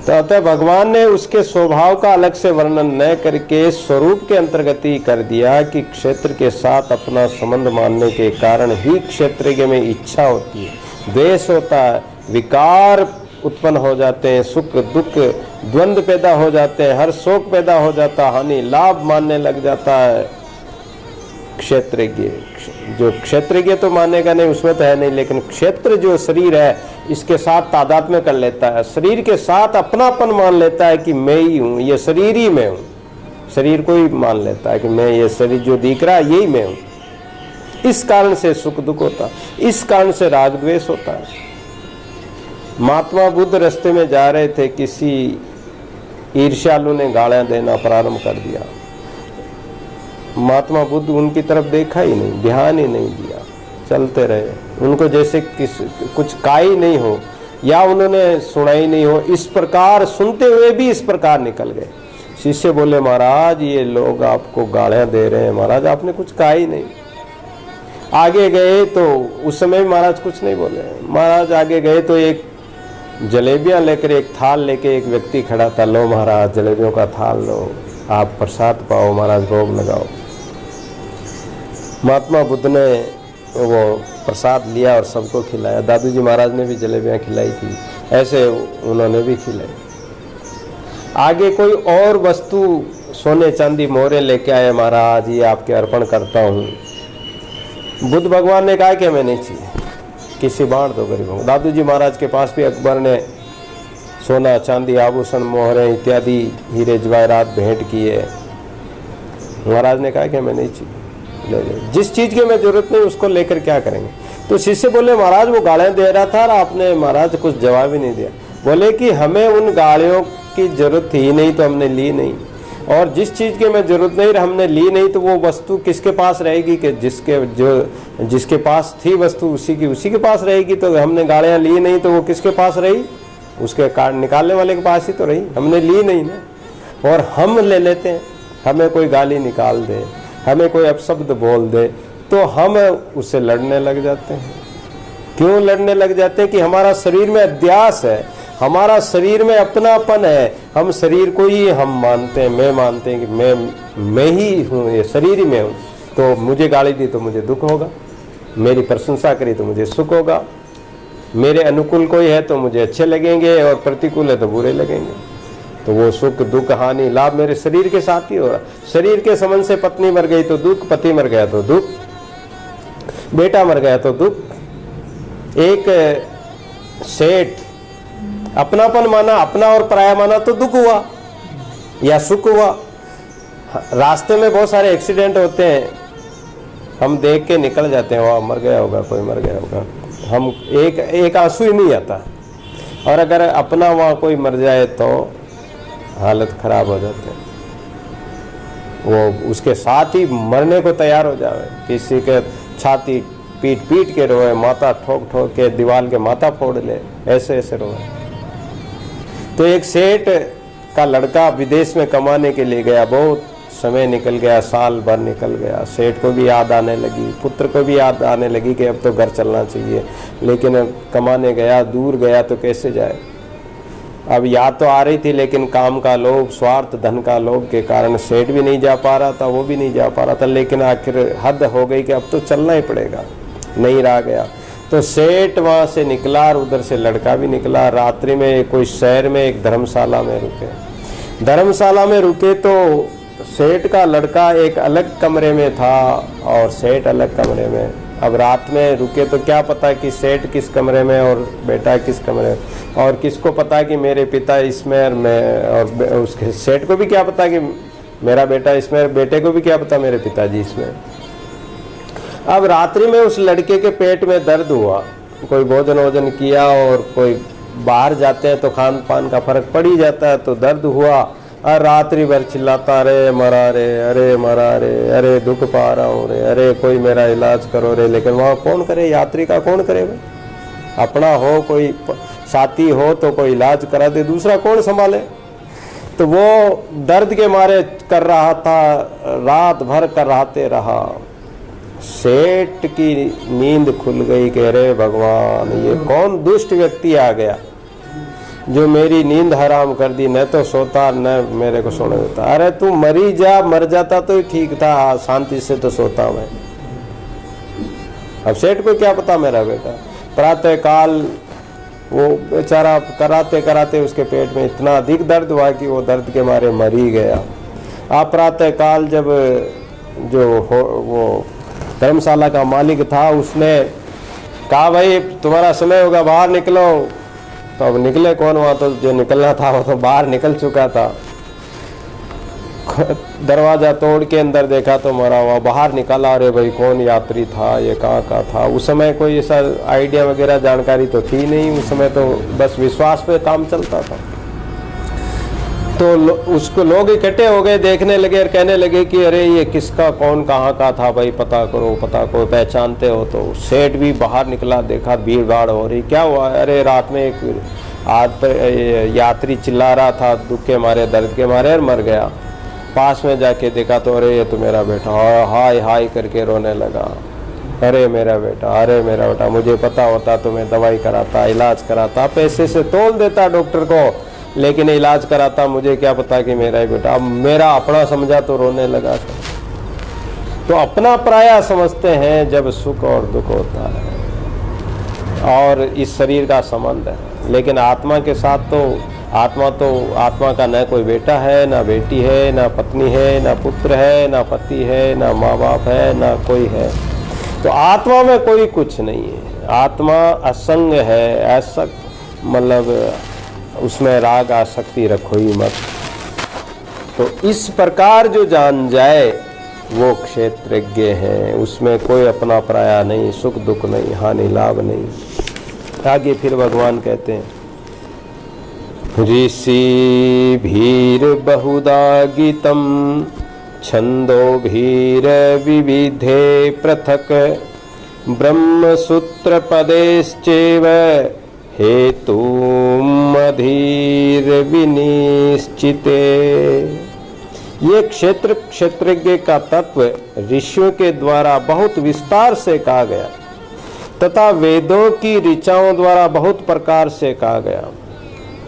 तो अतः भगवान ने उसके स्वभाव का अलग से वर्णन न करके स्वरूप के अंतर्गत ही कर दिया कि क्षेत्र के साथ अपना संबंध मानने के कारण ही क्षेत्र में इच्छा होती है, द्वेष होता है, विकार उत्पन्न हो जाते हैं, सुख दुख द्वंद्व पैदा हो जाते हैं, हर शोक पैदा हो जाता है, हानि लाभ मानने लग जाता है। क्षेत्रज्ञ, जो क्षेत्रज्ञ तो मानेगा नहीं, उसमें तो है नहीं, लेकिन क्षेत्र जो शरीर है इसके साथ तादात्म्य कर लेता है, शरीर के साथ अपनापन मान लेता है कि मैं ही हूँ, ये शरीर ही मैं हूँ। शरीर को ही मान लेता है कि मैं, ये शरीर जो दिख रहा है यही मैं हूँ। इस कारण से सुख दुख होता है, इस कारण से राग द्वेष होता है। महात्मा बुद्ध रास्ते में जा रहे थे, किसी ईर्ष्यालु ने गालियां देना प्रारंभ कर दिया। महात्मा बुद्ध उनकी तरफ देखा ही नहीं, ध्यान ही नहीं दिया, चलते रहे। उनको जैसे कुछ का ही नहीं हो या उन्होंने सुना ही नहीं हो, इस प्रकार सुनते हुए भी इस प्रकार निकल गए। शिष्य बोले, महाराज ये लोग आपको गालियां दे रहे हैं, महाराज आपने कुछ कहा ही नहीं। आगे गए तो उस समय महाराज कुछ नहीं बोले। महाराज आगे गए तो एक जलेबियां लेकर, एक थाल लेके एक व्यक्ति खड़ा था। लो महाराज जलेबियों का थाल लो, आप प्रसाद पाओ, महाराज भोग लगाओ। महात्मा बुद्ध ने वो प्रसाद लिया और सबको खिलाया। दादू जी महाराज ने भी जलेबियां खिलाई थी, ऐसे उन्होंने भी खिलाई। आगे कोई और वस्तु सोने चांदी मोहरे लेके आए, महाराज ये आपके अर्पण करता हूँ। बुद्ध भगवान ने कहा कि हमें नहीं चाहिए, किसी बांट दो गरीबों को। दादू जी महाराज के पास भी अकबर ने सोना चांदी आभूषण मोहरे इत्यादि हीरे जवाहरात भेंट किए। महाराज ने कहा कि हमें नहीं चाहिए, ले ले, जिस चीज की हमें जरूरत नहीं उसको लेकर क्या करेंगे। तो शिष्य बोले, महाराज वो गालियां दे रहा था और आपने महाराज कुछ जवाब ही नहीं दिया। बोले कि हमें उन गालियों की जरूरत ही नहीं तो हमने ली नहीं, और जिस चीज की हमें जरूरत नहीं हमने ली नहीं, तो वो वस्तु किसके पास रहेगी कि जिसके पास थी वस्तु उसी के पास रहेगी। तो हमने गालियां ली नहीं तो वो किसके पास रही, उसके कार्ड निकालने वाले के पास ही तो रही, हमने ली नहीं ना। और हम ले लेते हैं, हमें कोई गाली निकाल दे, हमें कोई अपशब्द बोल दे तो हम उससे लड़ने लग जाते हैं। क्यों लड़ने लग जाते हैं? कि हमारा शरीर में अध्यास है, हमारा शरीर में अपनापन है, हम शरीर को ही हम मानते हैं, मैं मानते हैं कि मैं ही हूँ, ये शरीर ही मैं हूँ। तो मुझे गाली दी तो मुझे दुख होगा, मेरी प्रशंसा करी तो मुझे सुख होगा, मेरे अनुकूल कोई है तो मुझे अच्छे लगेंगे और प्रतिकूल है तो बुरे लगेंगे। तो वो सुख दुख हानि लाभ मेरे शरीर के साथ ही हो रहा। शरीर के संबंध से पत्नी मर गई तो दुख, पति मर गया तो दुख, बेटा मर गया तो दुख। एक सेठ अपनापन माना, अपना और पराया माना तो दुख हुआ या सुख हुआ। रास्ते में बहुत सारे एक्सीडेंट होते हैं, हम देख के निकल जाते हैं, वाह मर गया होगा, कोई मर गया होगा, हम एक आंसू ही नहीं आता। और अगर अपना वहाँ कोई मर जाए तो हालत खराब हो जाती है, वो उसके साथ ही मरने को तैयार हो जाए। किसी के छाती पीट पीट के रोए, माथा ठोक ठोक के दीवार के माथा फोड़ ले, ऐसे ऐसे रोए। तो एक सेठ का लड़का विदेश में कमाने के लिए गया, बहुत समय निकल गया, साल भर निकल गया। सेठ को भी याद आने लगी, पुत्र को भी याद आने लगी कि अब तो घर चलना चाहिए, लेकिन कमाने गया, दूर गया तो कैसे जाए। अब याद तो आ रही थी, लेकिन काम का लोभ, स्वार्थ, धन का लोभ के कारण सेठ भी नहीं जा पा रहा था, वो भी नहीं जा पा रहा था। लेकिन आखिर हद हो गई कि अब तो चलना ही पड़ेगा, नहीं रहा गया। तो सेठ वहाँ से निकला और उधर से लड़का भी निकला। रात्रि में कोई शहर में एक धर्मशाला में रुके। धर्मशाला में रुके तो सेठ का लड़का एक अलग कमरे में था और सेठ अलग कमरे में। अब रात में रुके तो क्या पता कि सेठ किस कमरे में और बेटा किस कमरे में, और किसको पता कि मेरे पिता इसमें और मैं, और उसके सेठ को भी क्या पता कि मेरा बेटा इसमें, बेटे को भी क्या पता मेरे पिताजी इसमें। अब रात्रि में उस लड़के के पेट में दर्द हुआ, कोई भोजन वोजन किया और कोई बाहर जाते हैं तो खान पान का फर्क पड़ ही जाता है, तो दर्द हुआ और रात्रि भर चिल्लाता, अरे मरा रे, अरे मरा रे, अरे दुख पा रहा हूँ रे, अरे कोई मेरा इलाज करो रे। लेकिन वहाँ कौन करे, यात्री का कौन करे? अपना हो, कोई साथी हो तो कोई इलाज करा दे, दूसरा कौन संभाले? तो वो दर्द के मारे कर रहा था, रात भर कराते रहा। सेठ की नींद खुल गई कि अरे भगवान, ये कौन दुष्ट व्यक्ति आ गया जो मेरी नींद हराम कर दी, न तो सोता न मेरे को सोने देता। अरे तू मरी जा, मर जाता तो ठीक था, शांति से तो सोता मैं। अब सेठ को क्या पता मेरा बेटा। प्रातः काल वो बेचारा कराते कराते उसके पेट में इतना अधिक दर्द हुआ कि वो दर्द के मारे मर ही गया। आप प्रातः काल जब वो धर्मशाला का मालिक था, उसने कहा भाई तुम्हारा समय होगा, बाहर निकलो। तो अब निकले कौन, वहाँ तो जो निकलना था वो तो बाहर निकल चुका था। दरवाज़ा तोड़ के अंदर देखा तो मरा हुआ, बाहर निकाला, अरे भाई कौन यात्री था, ये कहाँ का था। उस समय कोई ऐसा आइडिया वगैरह जानकारी तो थी नहीं, उस समय तो बस विश्वास पे काम चलता था। तो उसको लोग इकट्ठे हो गए, देखने लगे और कहने लगे कि अरे ये किसका, कौन कहाँ का था भाई, पता करो, पहचानते हो। तो सेठ भी बाहर निकला, देखा भीड़ भाड़ हो रही, क्या हुआ, अरे रात में एक यात्री चिल्ला रहा था दुख के मारे, दर्द के मारे, और मर गया। पास में जाके देखा तो अरे ये तो मेरा बेटा, हाय हाय करके रोने लगा, अरे मेरा बेटा, अरे मेरा बेटा, मुझे पता होता तो मैं दवाई कराता, इलाज कराता, पैसे से तोल देता डॉक्टर को, लेकिन इलाज कराता, मुझे क्या पता कि मेरा ही बेटा। अब मेरा अपना समझा तो रोने लगा। तो अपना पराया समझते हैं जब सुख और दुख होता है, और इस शरीर का संबंध है। लेकिन आत्मा के साथ तो आत्मा का न कोई बेटा है, ना बेटी है, ना पत्नी है, ना पुत्र है, ना पति है, ना माँ बाप है, ना कोई है। तो आत्मा में कोई कुछ नहीं है। आत्मा असंग है, ऐसा मतलब उसमें राग आसक्ति रखो ही मत। तो इस प्रकार जो जान जाए वो क्षेत्रज्ञ है, उसमें कोई अपना पराया नहीं, सुख दुख नहीं, हानि लाभ नहीं। आगे फिर भगवान कहते हैं, ऋषि भीर बहुधा गीतम छंदो भीर विविधे पृथक ब्रह्मसूत्र पदेश्चैव हेतु मधीर विनिश्चिते। ये क्षेत्रज्ञ का तत्व ऋषियों के द्वारा बहुत विस्तार से कहा गया तथा वेदों की ऋचाओं द्वारा बहुत प्रकार से कहा गया।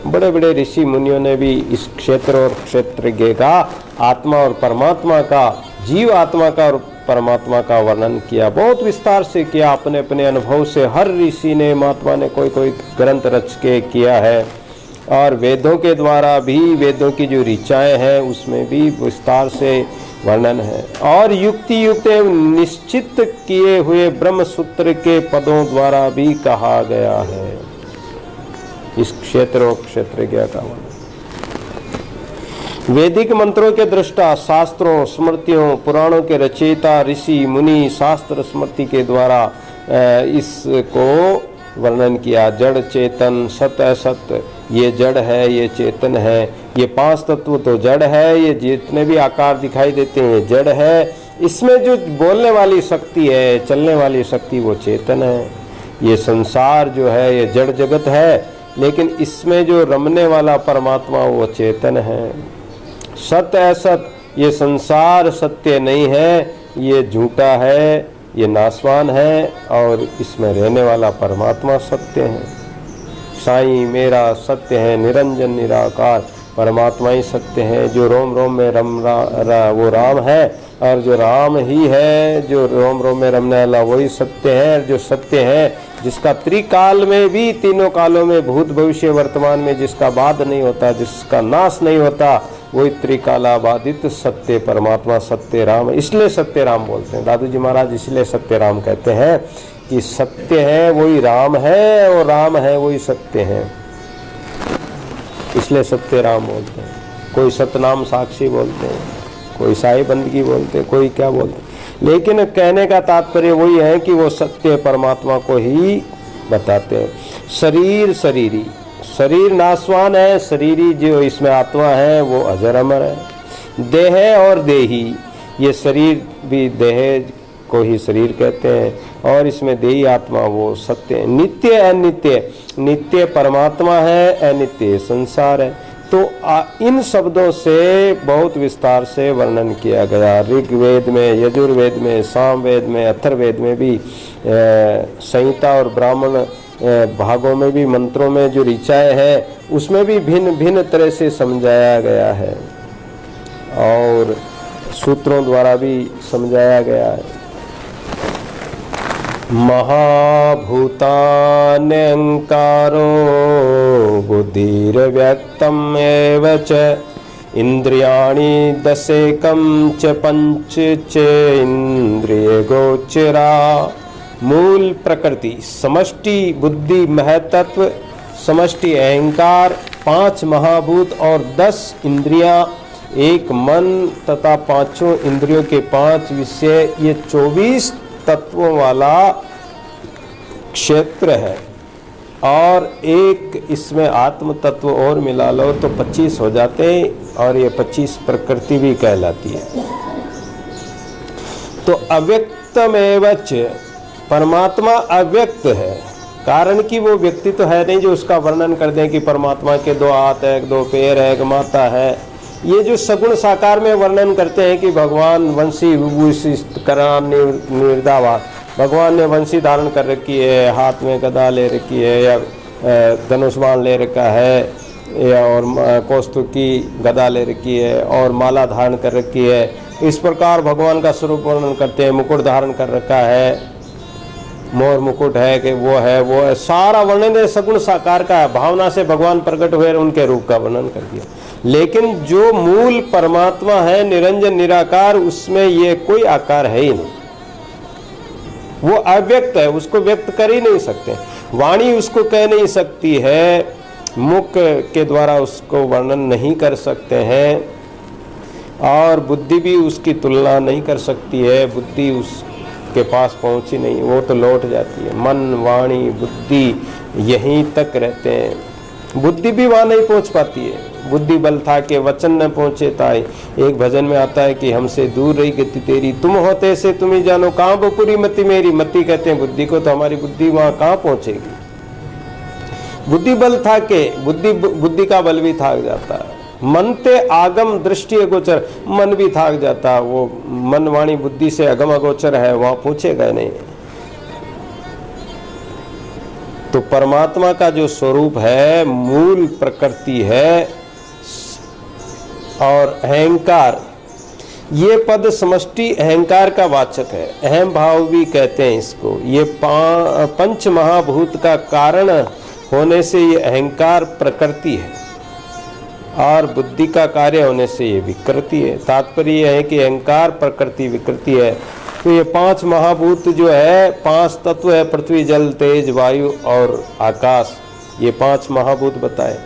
बड़े बड़े ऋषि मुनियों ने भी इस क्षेत्र और क्षेत्रज्ञ का, आत्मा और परमात्मा का, जीव आत्मा का और परमात्मा का वर्णन किया, बहुत विस्तार से किया। अपने अपने अनुभव से हर ऋषि ने, महात्मा ने कोई कोई ग्रंथ रच के किया है। और वेदों के द्वारा भी, वेदों की जो ऋचाएँ हैं उसमें भी विस्तार से वर्णन है। और युक्ति युक्त एवं निश्चित किए हुए ब्रह्म सूत्र के पदों द्वारा भी कहा गया है इस क्षेत्र और क्षेत्रज्ञ का वर्णन। वैदिक मंत्रों के दृष्टा, शास्त्रों, स्मृतियों, पुराणों के रचयिता, ऋषि मुनि, शास्त्र स्मृति के द्वारा इसको वर्णन किया। जड़ चेतन, सत असत, ये जड़ है, ये चेतन है। ये पांच तत्व तो जड़ है, ये जितने भी आकार दिखाई देते हैं ये जड़ है। इसमें जो बोलने वाली शक्ति है, चलने वाली शक्ति, वो चेतन है। ये संसार जो है ये जड़ जगत है, लेकिन इसमें जो रमने वाला परमात्मा वो चेतन है। सत्य असत, ये संसार सत्य नहीं है, ये झूठा है, ये नाशवान है, और इसमें रहने वाला परमात्मा सत्य है। साईं मेरा सत्य है, निरंजन निराकार, परमात्मा ही सत्य है। जो रोम रोम में वो राम है, और जो राम ही है, जो रोम रोम में रमने वाला वही सत्य है। जो सत्य है, जिसका त्रिकाल में भी, तीनों कालों में, भूत भविष्य वर्तमान में जिसका बाध नहीं होता, जिसका नाश नहीं होता, वही त्रिकालाबाधित सत्य परमात्मा, सत्य राम। इसलिए सत्य राम बोलते हैं दादू जी महाराज, इसलिए सत्य राम कहते हैं कि सत्य है वही राम है, और राम है वही सत्य है, इसलिए सत्य राम बोलते हैं। कोई सतनाम साक्षी बोलते हैं, कोई साई बंदगी बोलते हैं, कोई क्या बोलते हैं, लेकिन कहने का तात्पर्य वही है कि वो सत्य परमात्मा को ही बताते हैं। शरीर शरीरी, शरीर नाशवान है, शरीरी जो इसमें आत्मा है वो अजर अमर है। देह और देही, ये शरीर भी देह को ही शरीर कहते हैं, और इसमें देही आत्मा वो सत्य है। नित्य अनित्य, नित्य परमात्मा है, अनित्य संसार है। तो इन शब्दों से बहुत विस्तार से वर्णन किया गया। ऋग्वेद में, यजुर्वेद में, सामवेद में, अथर्ववेद में भी, संहिता और ब्राह्मण भागों में भी, मंत्रों में जो ऋचाएँ हैं उसमें भी भिन्न भिन्न तरह से समझाया गया है, और सूत्रों द्वारा भी समझाया गया है। महाभूतान्यंकारो बुद्धिर्व्यक्तम् एव च इंद्रियाणि दशेकं च पंच चेन्द्रिय गोचरा। मूल प्रकृति, समष्टि बुद्धि महतत्व, समष्टि अहंकार, 5 महाभूत और 10 इंद्रियां, एक मन तथा 5 इंद्रियों के 5 विषय, ये 24 तत्वों वाला क्षेत्र है। और एक इसमें आत्म तत्व और मिला लो तो 25 हो जाते हैं, और ये 25 प्रकृति भी कहलाती है। तो अव्यक्तमेवच, परमात्मा अव्यक्त है, कारण कि वो व्यक्ति तो है नहीं जो उसका वर्णन कर दें कि परमात्मा के 2 हाथ है, 2 पैर है, एक माता है। ये जो सगुण साकार में वर्णन करते हैं कि भगवान वंशी विभूषित करान निर्दावा, भगवान ने वंशी धारण कर रखी है, हाथ में गदा ले रखी है, या धनुष बाण ले रखा है, या और कौस्तुभ की गदा ले रखी है, और माला धारण कर रखी है। इस प्रकार भगवान का स्वरूप वर्णन करते हैं। मुकुट धारण कर रखा है, मोर मुकुट है कि वो है, सारा वर्णन सगुण साकार का है। भावना से भगवान प्रकट हुए, उनके रूप का वर्णन कर दिया। लेकिन जो मूल परमात्मा है, निरंजन निराकार, उसमें ये कोई आकार है ही नहीं। वो अव्यक्त है, उसको व्यक्त कर ही नहीं सकते। वाणी उसको कह नहीं सकती है, मुख के द्वारा उसको वर्णन नहीं कर सकते हैं, और बुद्धि भी उसकी तुलना नहीं कर सकती है। बुद्धि उसके पास पहुंची नहीं, वो तो लौट जाती है। मन वाणी बुद्धि यहीं तक रहते हैं, बुद्धि भी वहाँ नहीं पहुंच पाती है। बुद्धि बल था कि वचन न पहुंचे ताई। एक भजन में आता है कि हमसे दूर रही गति तेरी, तुम होते से तुम ही जानो कहाँ बपुरी मति मेरी। मति कहते हैं बुद्धि को, तो हमारी बुद्धि वहाँ कहाँ पहुंचेगी। बुद्धि बल था कि बुद्धि का बल भी थाक जाता है। मन ते आगम दृष्टि अगोचर, मन भी थाक जाता, वो मन वाणी बुद्धि से अगम अगोचर है, वहां पूछेगा नहीं। तो परमात्मा का जो स्वरूप है, मूल प्रकृति है और अहंकार, ये पद समष्टि अहंकार का वाचक है। अहम भाव भी कहते हैं इसको। ये 5 महाभूत का कारण होने से ये अहंकार प्रकृति है, और बुद्धि का कार्य होने से ये विकृति है। तात्पर्य यह है कि अहंकार प्रकृति विकृति है। तो ये 5 महाभूत जो है, 5 तत्व है, पृथ्वी जल तेज वायु और आकाश, ये 5 महाभूत बताए।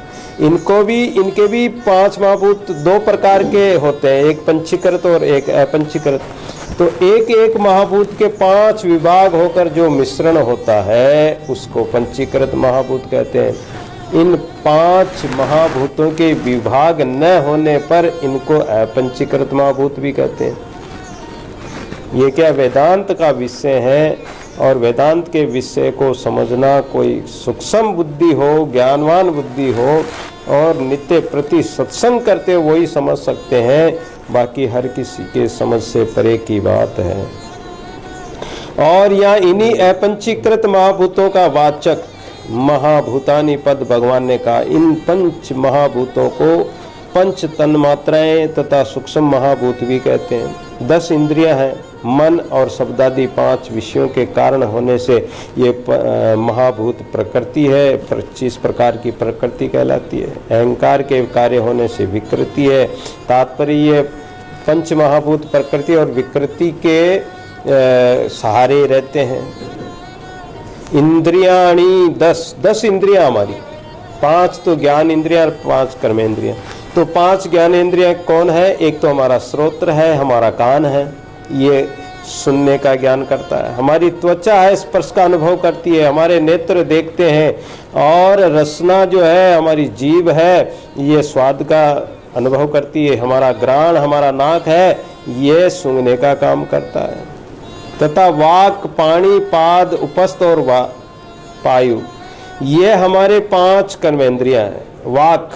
इनके भी 5 महाभूत 2 प्रकार के होते हैं, एक पंचीकृत और एक अपंचीकृत। तो एक महाभूत के 5 विभाग होकर जो मिश्रण होता है, उसको पंचीकृत महाभूत कहते हैं। इन 5 महाभूतों के विभाग न होने पर इनको अपंचीकृत महाभूत भी कहते हैं। ये क्या वेदांत का विषय है, और वेदांत के विषय को समझना कोई सूक्ष्म बुद्धि हो, ज्ञानवान बुद्धि हो, और नित्य प्रति सत्संग करते हो, वही समझ सकते हैं। बाकी हर किसी के समझ से परे की बात है। और यहाँ इन्हीं अपंचीकृत महाभूतों का वाचक महाभूतानि पद भगवान ने कहा। इन 5 महाभूतों को 5 तन्मात्राएं तथा सूक्ष्म महाभूत भी कहते हैं। 10 इंद्रियां हैं, मन और शब्दादि 5 विषयों के कारण होने से ये महाभूत प्रकृति है। 25 प्रकार की प्रकृति कहलाती है। अहंकार के कार्य होने से विकृति है। तात्पर्य ये 5 महाभूत प्रकृति और विकृति के सहारे रहते हैं। इंद्रियाणी 10 इंद्रियां हमारी, 5 तो ज्ञान इंद्रियां और 5 कर्मेंद्रियां। तो 5 ज्ञानेंद्रियां कौन है? एक तो हमारा श्रोत्र है, हमारा कान है, ये सुनने का ज्ञान करता है। हमारी त्वचा है, स्पर्श का अनुभव करती है। हमारे नेत्र देखते हैं। और रसना जो है, हमारी जीभ है, ये स्वाद का अनुभव करती है। हमारा घ्राण, हमारा नाक है, ये सूंघने का काम करता है। तथा वाक, पाणी, पाद, उपस्थ और पायु, ये हमारे 5 कर्मेंद्रियां हैं। वाक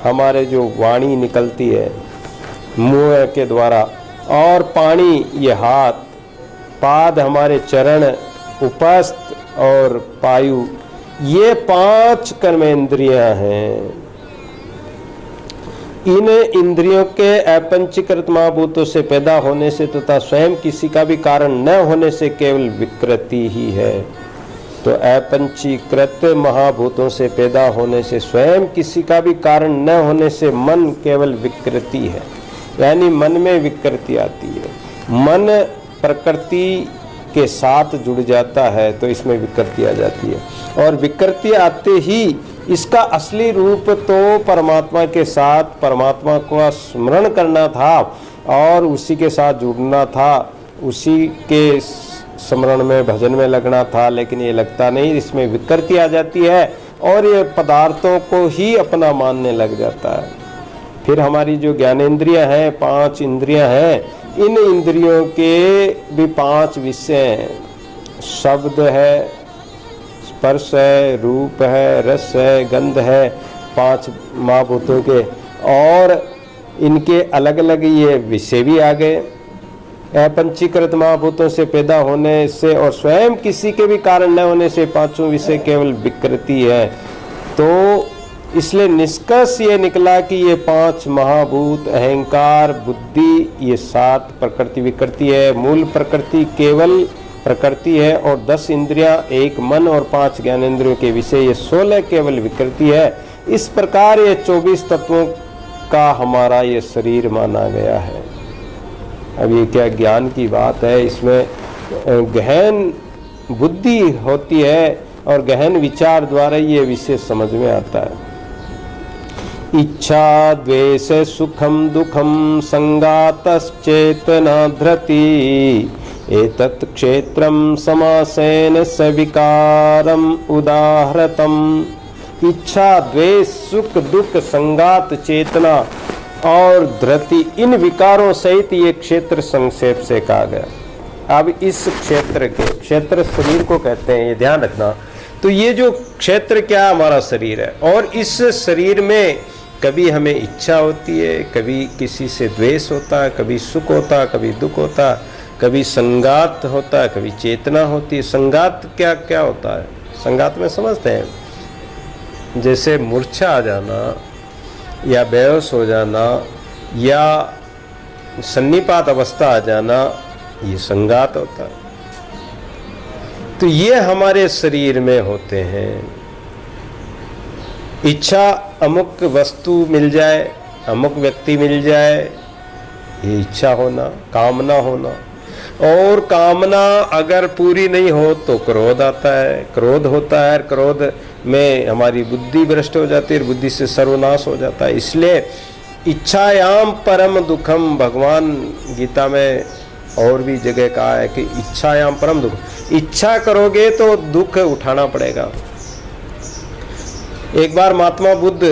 हमारे जो वाणी निकलती है मुंह के द्वारा, और पाणी ये हाथ, पाद हमारे चरण, उपस्थ और पायु, ये 5 कर्मेंद्रियां हैं। इन इंद्रियों के अपंचीकृत महाभूतों से पैदा होने से तथा स्वयं किसी का भी कारण न होने से केवल विकृति ही है। तो अपंचीकृत महाभूतों से पैदा होने से, स्वयं किसी का भी कारण न होने से मन केवल विकृति है, यानी मन में विकृति आती है। मन प्रकृति के साथ जुड़ जाता है तो इसमें विकृति आ जाती है, और विकृति आते ही इसका असली रूप तो परमात्मा के साथ, परमात्मा को स्मरण करना था और उसी के साथ जुड़ना था, उसी के स्मरण में, भजन में लगना था, लेकिन ये लगता नहीं, इसमें विकृति आ जाती है और ये पदार्थों को ही अपना मानने लग जाता है। फिर हमारी जो ज्ञानेंद्रियां हैं, 5 इंद्रियां हैं, इन इंद्रियों के भी 5 विषय हैं। शब्द है, स्पर्श है, रूप है, रस है, गंध है, 5 महाभूतों के, और इनके अलग अलग ये विषय भी आ गए। अपंचीकृत महाभूतों से पैदा होने से और स्वयं किसी के भी कारण न होने से 5 विषय केवल विकृति है। तो इसलिए निष्कर्ष ये निकला कि ये 5 महाभूत, अहंकार, बुद्धि, ये 7 प्रकृति विकृति है। मूल प्रकृति केवल प्रकृति है, और 10 इंद्रियां, 1 मन और 5 ज्ञानेंद्रियों के विषय, ये 16 केवल विकृति है। इस प्रकार ये 24 तत्वों का हमारा ये शरीर माना गया है। अब ये क्या ज्ञान की बात है, इसमें गहन बुद्धि होती है और गहन विचार द्वारा ये विषय समझ में आता है। इच्छा द्वेष सुखम दुखम संगातश्चेतना धृति एतत् क्षेत्रम समासेन सविकारम उदाहृतम। इच्छा द्वेष सुख दुख संगात चेतना और धृति, इन विकारों सहित ये क्षेत्र संक्षेप से कहा गया। अब इस क्षेत्र के, क्षेत्र शरीर को कहते हैं, ये ध्यान रखना। तो ये जो क्षेत्र क्या हमारा शरीर है, और इस शरीर में कभी हमें इच्छा होती है, कभी किसी से द्वेष होता है, कभी सुख होता है, कभी दुख होता है, कभी संगात होता है, कभी चेतना होती है। संगात क्या क्या होता है? संगात में समझते हैं, जैसे मूर्छा आ जाना या बेहोश हो जाना या सन्निपात अवस्था आ जाना, ये संगात होता है। तो ये हमारे शरीर में होते हैं। इच्छा अमुक वस्तु मिल जाए, अमुक व्यक्ति मिल जाए, ये इच्छा होना, कामना होना। और कामना अगर पूरी नहीं हो तो क्रोध आता है, क्रोध होता है, क्रोध में हमारी बुद्धि भ्रष्ट हो जाती है, बुद्धि से सर्वनाश हो जाता है। इसलिए इच्छायाम परम दुखम, भगवान गीता में और भी जगह कहा है कि इच्छायाम परम दुख, इच्छा करोगे तो दुख उठाना पड़ेगा। एक बार महात्मा बुद्ध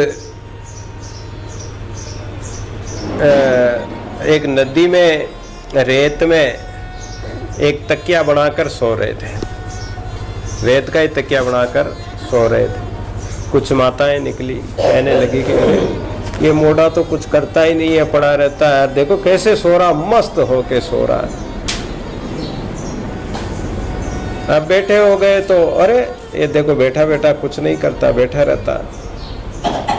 एक नदी में, रेत में एक तकिया बनाकर सो रहे थे, रेत का ही तकिया बनाकर सो रहे थे। कुछ माताएं निकली, कहने लगी कि ये मोटा तो कुछ करता ही नहीं है, पड़ा रहता है, देखो कैसे सो रहा, मस्त होके सो रहा है। अब बैठे हो गए तो अरे ये देखो बैठा बैठा कुछ नहीं करता, बैठा रहता।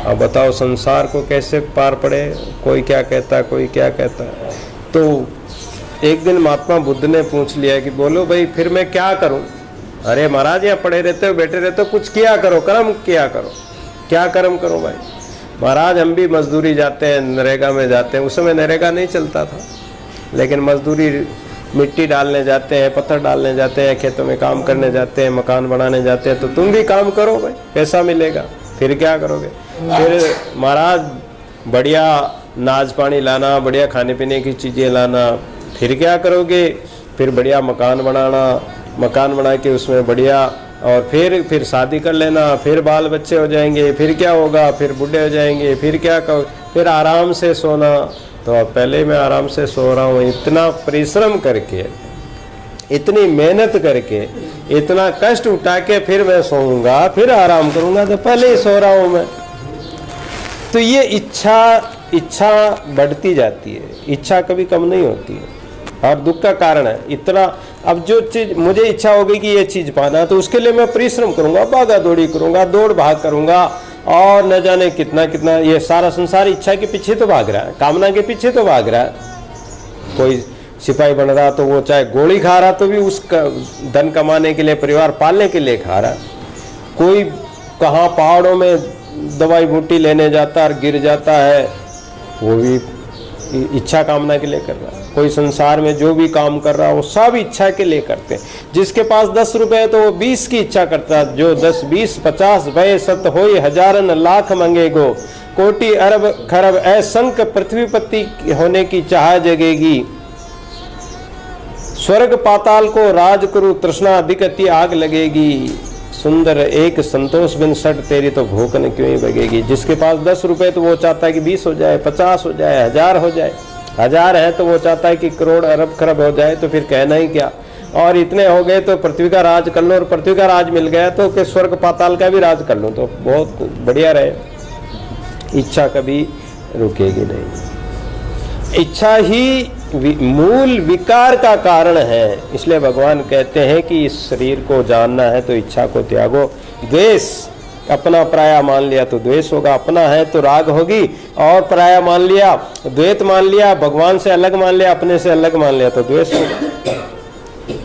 अब बताओ संसार को कैसे पार पड़े, कोई क्या कहता, कोई क्या कहता। तो एक दिन महात्मा बुद्ध ने पूछ लिया कि बोलो भाई फिर मैं क्या करूं? अरे महाराज यहाँ पड़े रहते हो, बैठे रहते हो, कुछ किया करो, कर्म किया करो। क्या कर्म करो भाई? महाराज हम भी मजदूरी जाते हैं, नरेगा में जाते हैं। उस समय नरेगा नहीं चलता था, लेकिन मजदूरी मिट्टी डालने जाते हैं, पत्थर डालने जाते हैं, खेतों में काम करने जाते हैं, मकान बनाने जाते हैं। तो तुम भी काम करो भाई, पैसा मिलेगा। फिर क्या करोगे? फिर महाराज बढ़िया नाज पानी लाना, बढ़िया खाने पीने की चीज़ें लाना। फिर क्या करोगे? फिर बढ़िया मकान बनाना, मकान बना के उसमें बढ़िया, और फिर शादी कर लेना, फिर बाल बच्चे हो जाएंगे, फिर क्या होगा? फिर बूढ़े हो जाएंगे, फिर क्या करो? फिर आराम से सोना। तो अब पहले मैं आराम से सो रहा हूँ, इतना परिश्रम करके, इतनी मेहनत करके, इतना कष्ट उठा के फिर मैं सोऊंगा, फिर आराम करूंगा, तो पहले ही सो रहा हूँ मैं। तो ये इच्छा बढ़ती जाती है, इच्छा कभी कम नहीं होती है, और दुख का कारण है इतना। अब जो चीज़ मुझे इच्छा होगी कि ये चीज़ पाना, तो उसके लिए मैं परिश्रम करूंगा, भागा दौड़ी करूंगा, दौड़ भाग करूंगा, और न जाने कितना कितना। ये सारा संसार इच्छा के पीछे तो भाग रहा है, कामना के पीछे तो भाग रहा है। कोई सिपाही बन रहा तो वो चाहे गोली खा रहा तो भी उस धन कमाने के लिए, परिवार पालने के लिए खा रहा। कोई कहाँ पहाड़ों में दवाई बूटी लेने जाता है और गिर जाता है, वो भी इच्छा कामना के लिए कर रहा है। कोई संसार में जो भी काम कर रहा है वो सब इच्छा के लिए करते हैं। जिसके पास 10 रुपए है तो वो 20 की इच्छा करता है। जो 10 20 50 भय सत होई हजारन लाख मंगेगो, कोटि अरब खरब असंख्य पृथ्वीपति होने की चाह जगेगी। स्वर्ग पाताल को राज करूं तृष्णा अधिक अति आग लगेगी। सुंदर एक संतोष बिन सट तेरी तो भूख न क्यों ही बगेगी। जिसके पास 10 रुपए तो वो चाहता है कि 20 हो जाए, 50 हो जाए, 1000 हो जाए। 1000 है तो वो चाहता है कि करोड़ अरब खरब हो जाए, तो फिर कहना ही क्या। और इतने हो गए तो पृथ्वी का राज कर लो, और पृथ्वी का राज मिल गया तो कि स्वर्ग पाताल का भी राज कर लो, तो बहुत बढ़िया रहे। इच्छा कभी रुकेगी नहीं। इच्छा ही मूल विकार का कारण है। इसलिए भगवान कहते हैं कि इस शरीर को जानना है तो इच्छा को त्यागो। द्वेष, अपना पराया मान लिया तो द्वेष होगा, अपना है तो राग होगी, और पराया मान लिया, द्वैत मान लिया, भगवान से अलग मान लिया, अपने से अलग मान लिया तो द्वेष होगा।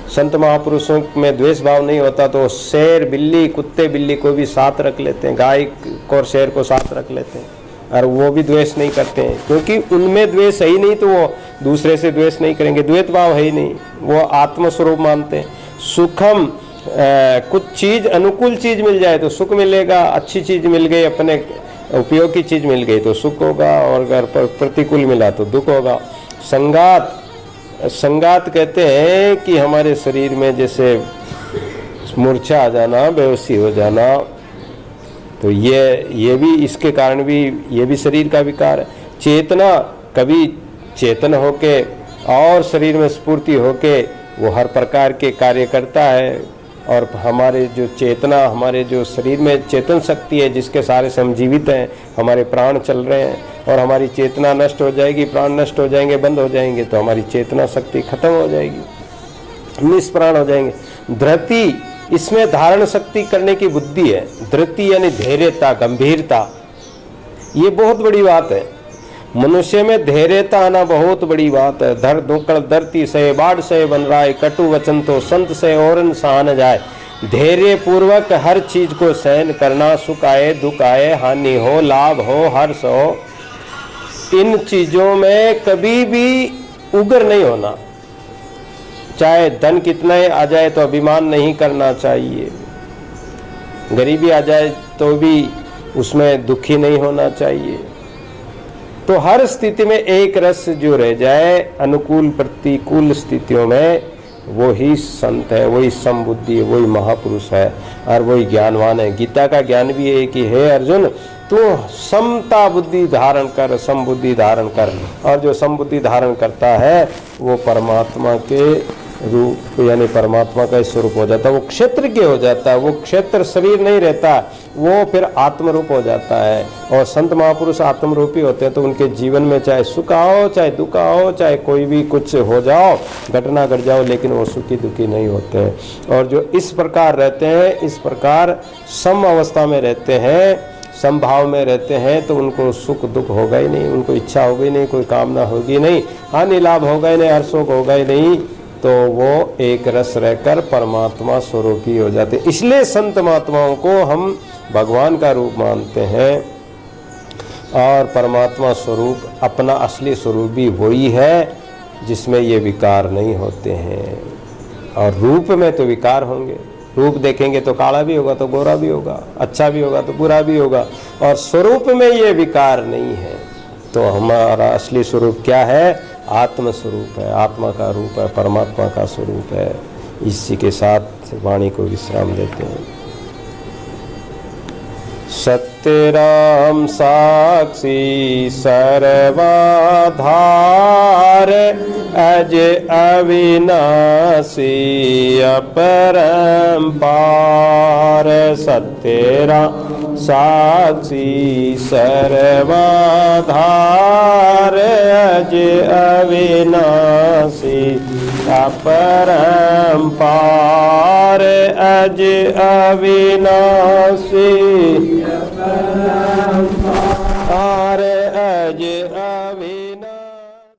संत महापुरुषों में द्वेष भाव नहीं होता तो शेर बिल्ली, कुत्ते बिल्ली को भी साथ रख लेते हैं, गाय और शेर को साथ रख लेते हैं, और वो भी द्वेष नहीं करते हैं, क्योंकि उनमें द्वेष है ही नहीं तो वो दूसरे से द्वेष नहीं करेंगे। द्वैत भाव है ही नहीं, वो आत्मस्वरूप मानते हैं। सुखम, कुछ चीज अनुकूल चीज मिल जाए तो सुख मिलेगा, अच्छी चीज मिल गई, अपने उपयोग की चीज मिल गई तो सुख होगा, और अगर प्रतिकूल मिला तो दुख होगा। संगात, संगात कहते हैं कि हमारे शरीर में जैसे मूर्छा आ जाना, बेहोशी हो जाना, तो ये भी इसके कारण भी ये भी शरीर का विकार है। चेतना, कभी चेतन होके और शरीर में स्फूर्ति होके वो हर प्रकार के कार्य करता है, और हमारे जो चेतना, हमारे जो शरीर में चेतन शक्ति है जिसके सहारे से हम जीवित हैं, हमारे प्राण चल रहे हैं, और हमारी चेतना नष्ट हो जाएगी, प्राण नष्ट हो जाएंगे, बंद हो जाएंगे तो हमारी चेतना शक्ति खत्म हो जाएगी, निष्प्राण हो जाएंगे। धृति, इसमें धारण शक्ति करने की बुद्धि है। धृति यानी धैर्यता, गंभीरता, ये बहुत बड़ी बात है। मनुष्य में धैर्यता आना बहुत बड़ी बात है। धर धुकड़ धरती से बाढ़ से बन रहा है, कटु वचन तो संत से और सहन जाए। धैर्य पूर्वक हर चीज को सहन करना, सुख आए दुख आए, हानि हो लाभ हो हर्ष हो, इन चीजों में कभी भी उग्र नहीं होना। चाहे धन कितना ही आ जाए तो अभिमान नहीं करना चाहिए, गरीबी आ जाए तो भी उसमें दुखी नहीं होना चाहिए। तो हर स्थिति में एक रस जो रह जाए, अनुकूल प्रतिकूल स्थितियों में, वो ही संत है, वही समबुद्धि है, वही महापुरुष है, और वही ज्ञानवान है। गीता का ज्ञान भी है कि हे अर्जुन, तू समता बुद्धि धारण कर, समबुद्धि धारण कर। और जो समबुद्धि धारण करता है वो परमात्मा के रूप यानी परमात्मा का स्वरूप हो जाता है, वो क्षेत्र के हो जाता है, वो क्षेत्र शरीर नहीं रहता, वो फिर आत्मरूप हो जाता है। और संत महापुरुष आत्मरूपी होते हैं तो उनके जीवन में चाहे सुख आओ, चाहे दुख आओ, चाहे कोई भी कुछ हो जाओ, घटना घट जाओ, लेकिन वो सुखी दुखी नहीं होते हैं। और जो इस प्रकार रहते हैं, इस प्रकार सम अवस्था में रहते हैं, समभाव में रहते हैं, तो उनको सुख दुख होगा ही नहीं, उनको इच्छा होगी नहीं, कोई कामना होगी नहीं, हानि लाभ होगा ही नहीं, हर सुख होगा ही नहीं, तो वो एक रस रहकर परमात्मा स्वरूप ही हो जाते। इसलिए संत महात्माओं को हम भगवान का रूप मानते हैं, और परमात्मा स्वरूप अपना असली स्वरूप भी वही है जिसमें ये विकार नहीं होते हैं। और रूप में तो विकार होंगे, रूप देखेंगे तो काला भी होगा तो गोरा भी होगा, अच्छा भी होगा तो बुरा भी होगा, और स्वरूप में ये विकार नहीं है। तो हमारा असली स्वरूप क्या है? आत्म स्वरूप है, आत्मा का रूप है, परमात्मा का स्वरूप है। इसी के साथ वाणी को विश्राम देते हैं। सत्य राम साक्षी सर्वाधार, अज अविनाशी अपरंपार। सत्य राम साक्षी सर्वाधार, अज अविनाशी अपरंपार। अज अविनाशी